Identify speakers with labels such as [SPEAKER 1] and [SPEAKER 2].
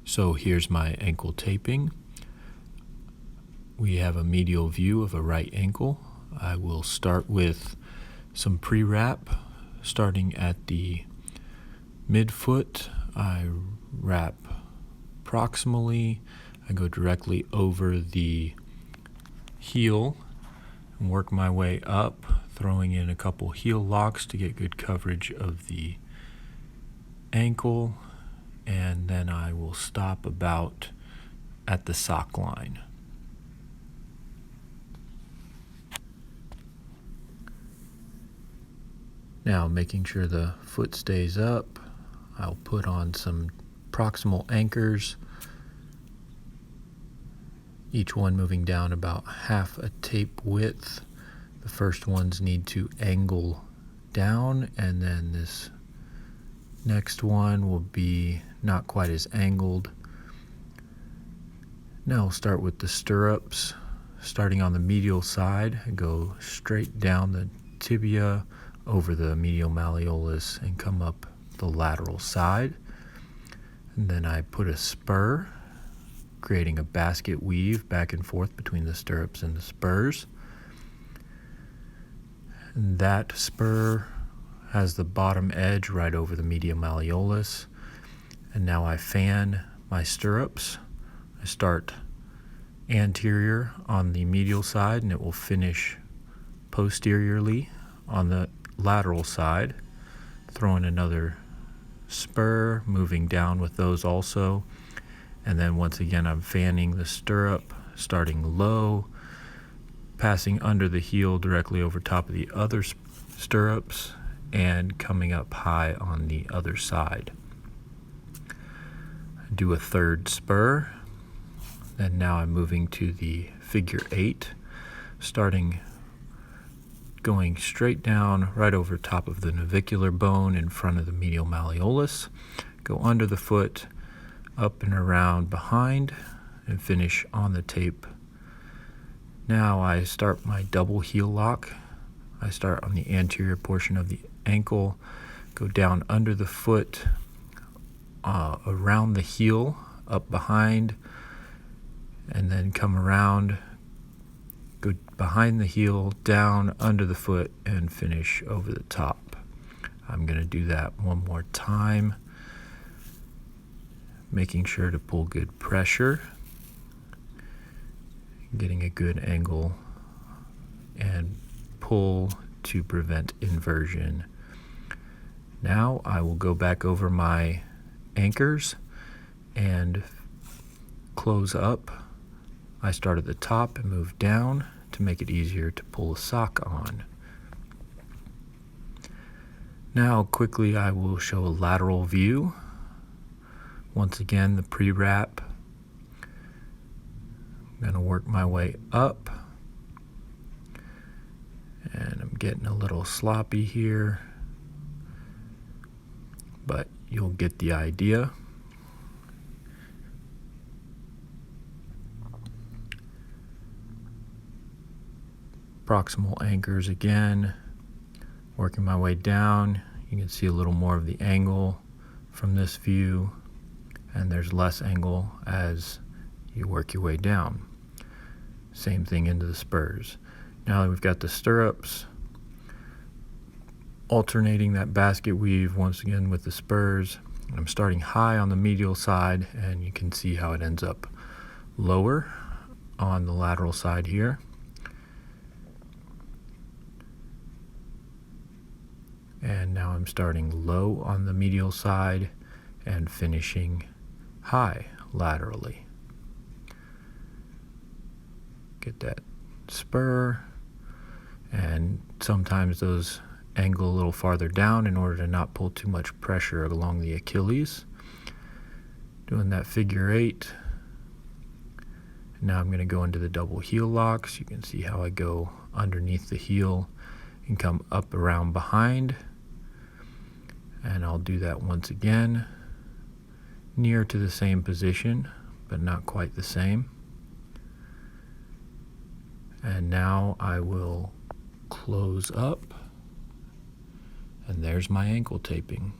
[SPEAKER 1] So here's my ankle taping. We have a medial view of a right ankle. I will start with some pre-wrap, starting at the midfoot. I wrap proximally. I go directly over the heel and work my way up, throwing in a couple heel locks to get good coverage of the ankle, and then I will stop about at the sock line. Now, making sure the foot stays up, I'll put on some proximal anchors, each one moving down about half a tape width. The first ones need to angle down, and then this next one will be not quite as angled. Now we'll start with the stirrups. Starting on the medial side, I go straight down the tibia over the medial malleolus and come up the lateral side. And then I put a spur, creating a basket weave back and forth between the stirrups and the spurs. And that spur has the bottom edge right over the medial malleolus. And now I fan my stirrups. I start anterior on the medial side, and it will finish posteriorly on the lateral side. Throwing another spur, moving down with those also. And then once again, I'm fanning the stirrup, starting low, passing under the heel directly over top of the other stirrups, and coming up high on the other side. I do a third spur, and now I'm moving to the figure 8, going straight down right over top of the navicular bone in front of the medial malleolus, go under the foot, up and around behind, and finish on the tape. Now I start my double heel lock. I start on the anterior portion of the ankle, go down under the foot, around the heel, up behind, and then come around, go behind the heel, down under the foot, and finish over the top. I'm going to do that one more time, making sure to pull good pressure, getting a good angle, and pull to prevent inversion. Now I will go back over my anchors and close up. I start at the top and move down to make it easier to pull a sock on. Now quickly I will show a lateral view. Once again, the pre-wrap. I'm going to work my way up, and I'm getting a little sloppy here, but you'll get the idea. Proximal anchors again, working my way down. You can see a little more of the angle from this view, and there's less angle as you work your way down. Same thing into the spurs. Now that we've got the stirrups, alternating that basket weave once again with the spurs. I'm starting high on the medial side, and you can see how it ends up lower on the lateral side here. And now I'm starting low on the medial side and finishing high laterally. Get that spur, and sometimes those angle a little farther down in order to not pull too much pressure along the Achilles. Doing that figure 8. Now I'm going to go into the double heel locks. You can see how I go underneath the heel and come up around behind. And I'll do that once again, near to the same position, but not quite the same. And now I will close up, and there's my ankle taping.